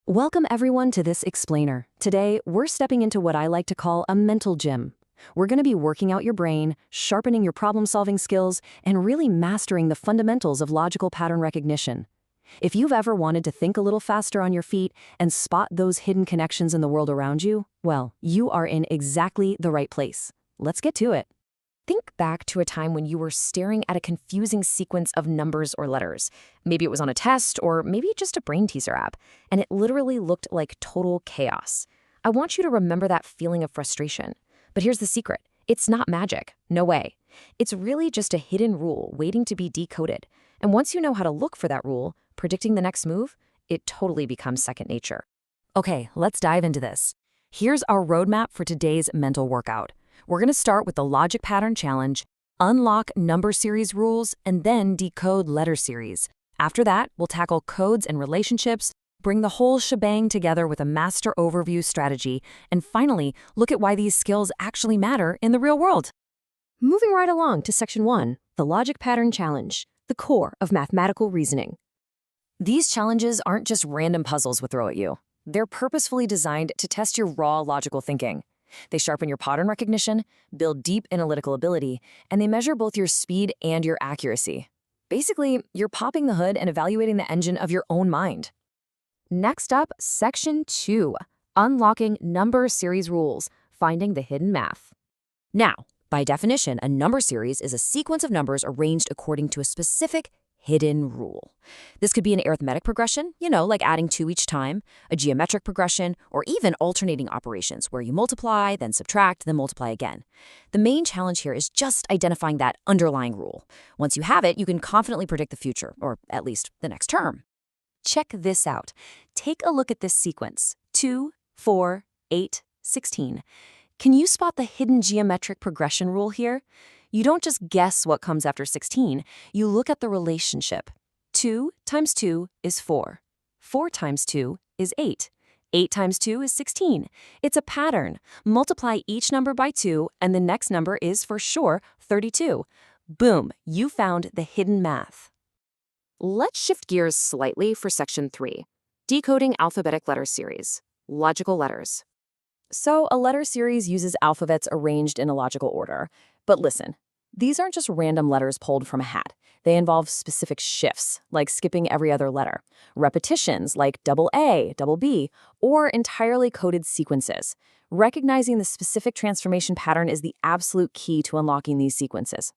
Welcome everyone to this explainer. Today, we're stepping into what I like to call a mental gym. We're going to be working out your brain, sharpening your problem-solving skills, and really mastering the fundamentals of logical pattern recognition. If you've ever wanted to think a little faster on your feet and spot those hidden connections in the world around you, well, you are in exactly the right place. Let's get to it. Think back to a time when you were staring at a confusing sequence of numbers or letters. Maybe it was on a test, or maybe just a brain teaser app, and it literally looked like total chaos. I want you to remember that feeling of frustration. But here's the secret. It's not magic. No way. It's really just a hidden rule waiting to be decoded. And once you know how to look for that rule, predicting the next move, it totally becomes second nature. Okay, let's dive into this. Here's our roadmap for today's mental workout. We're going to start with the logic pattern challenge, unlock number series rules, and then decode letter series. After that, we'll tackle codes and relationships, bring the whole shebang together with a master overview strategy, and finally, look at why these skills actually matter in the real world. Moving right along to Section 1, the logic pattern challenge, the core of mathematical reasoning. These challenges aren't just random puzzles we throw at you. They're purposefully designed to test your raw logical thinking. They sharpen your pattern recognition, build deep analytical ability, and they measure both your speed and your accuracy. Basically, you're popping the hood and evaluating the engine of your own mind. Next up, Section 2, unlocking number series rules, finding the hidden math. Now, by definition, a number series is a sequence of numbers arranged according to a specific hidden rule. This could be an arithmetic progression, like adding 2 each time, a geometric progression, or even alternating operations where you multiply, then subtract, then multiply again. The main challenge here is just identifying that underlying rule. Once you have it, you can confidently predict the future, or at least the next term. Check this out. Take a look at this sequence, 2, 4, 8, 16. Can you spot the hidden geometric progression rule here? You don't just guess what comes after 16, you look at the relationship. 2 times 2 is 4. 4 times 2 is 8. 8 times 2 is 16. It's a pattern. Multiply each number by 2, and the next number is, for sure, 32. Boom, you found the hidden math. Let's shift gears slightly for Section 3, decoding alphabetic letter series, logical letters. So a letter series uses alphabets arranged in a logical order. But listen, these aren't just random letters pulled from a hat. They involve specific shifts, like skipping every other letter, repetitions like double A, double B, or entirely coded sequences. Recognizing the specific transformation pattern is the absolute key to unlocking these sequences.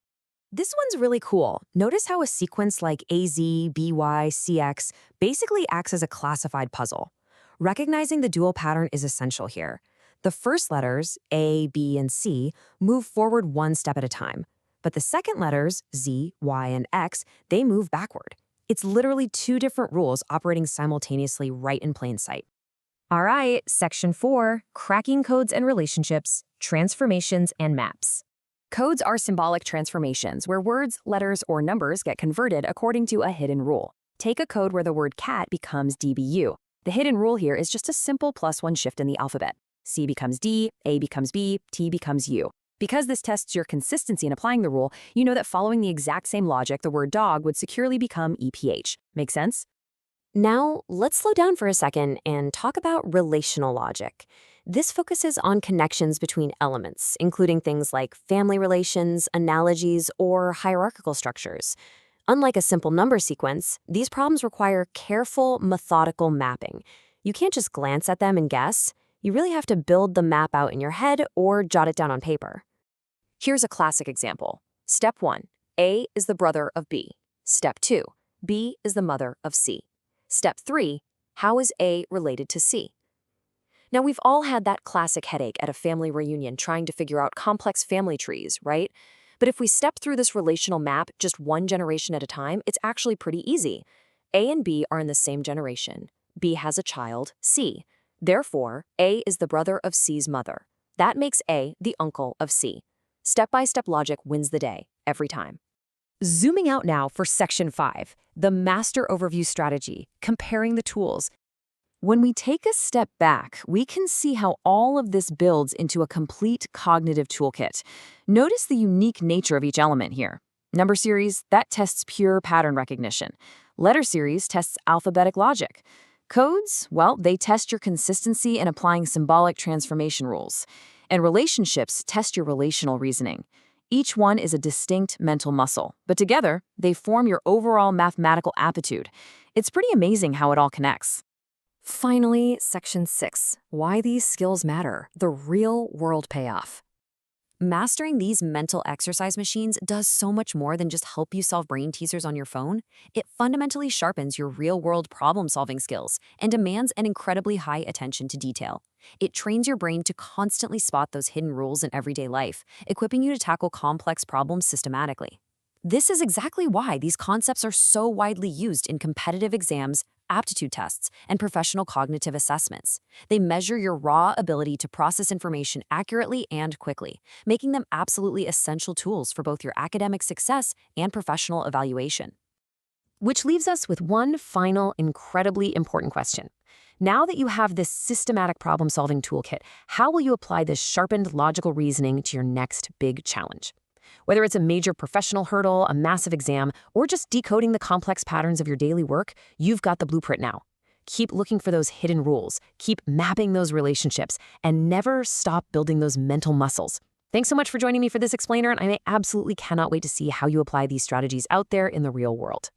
This one's really cool. Notice how a sequence like AZ, BY, CX basically acts as a classified puzzle. Recognizing the dual pattern is essential here. The first letters, A, B, and C, move forward one step at a time. But the second letters, Z, Y, and X, they move backward. It's literally 2 different rules operating simultaneously right in plain sight. All right, Section 4, cracking codes and relationships, transformations, and maps. Codes are symbolic transformations where words, letters, or numbers get converted according to a hidden rule. Take a code where the word cat becomes DBU. The hidden rule here is just a simple +1 shift in the alphabet. C becomes D, A becomes B, T becomes U. Because this tests your consistency in applying the rule, you know that following the exact same logic, the word dog would securely become EPH. Make sense? Now, let's slow down for a second and talk about relational logic. This focuses on connections between elements, including things like family relations, analogies, or hierarchical structures. Unlike a simple number sequence, these problems require careful, methodical mapping. You can't just glance at them and guess. You really have to build the map out in your head or jot it down on paper. Here's a classic example. Step 1, A is the brother of B. Step 2, B is the mother of C. Step 3, how is A related to C? Now, we've all had that classic headache at a family reunion trying to figure out complex family trees, right? But if we step through this relational map just one generation at a time, it's actually pretty easy. A and B are in the same generation. B has a child, C. Therefore, A is the brother of C's mother. That makes A the uncle of C. Step-by-step logic wins the day, every time. Zooming out now for Section 5, the master overview strategy, comparing the tools. When we take a step back, we can see how all of this builds into a complete cognitive toolkit. Notice the unique nature of each element here. Number series, that tests pure pattern recognition. Letter series tests alphabetic logic. Codes, well, they test your consistency in applying symbolic transformation rules. And relationships test your relational reasoning. Each one is a distinct mental muscle, but together, they form your overall mathematical aptitude. It's pretty amazing how it all connects. Finally, Section 6. Why these skills matter. The real-world payoff. Mastering these mental exercise machines does so much more than just help you solve brain teasers on your phone. It fundamentally sharpens your real-world problem-solving skills and demands an incredibly high attention to detail. It trains your brain to constantly spot those hidden rules in everyday life, equipping you to tackle complex problems systematically. This is exactly why these concepts are so widely used in competitive exams, aptitude tests, and professional cognitive assessments. They measure your raw ability to process information accurately and quickly, making them absolutely essential tools for both your academic success and professional evaluation. Which leaves us with one final, incredibly important question. Now that you have this systematic problem-solving toolkit, how will you apply this sharpened logical reasoning to your next big challenge? Whether it's a major professional hurdle, a massive exam, or just decoding the complex patterns of your daily work, you've got the blueprint now. Keep looking for those hidden rules, keep mapping those relationships, and never stop building those mental muscles. Thanks so much for joining me for this explainer, and I absolutely cannot wait to see how you apply these strategies out there in the real world.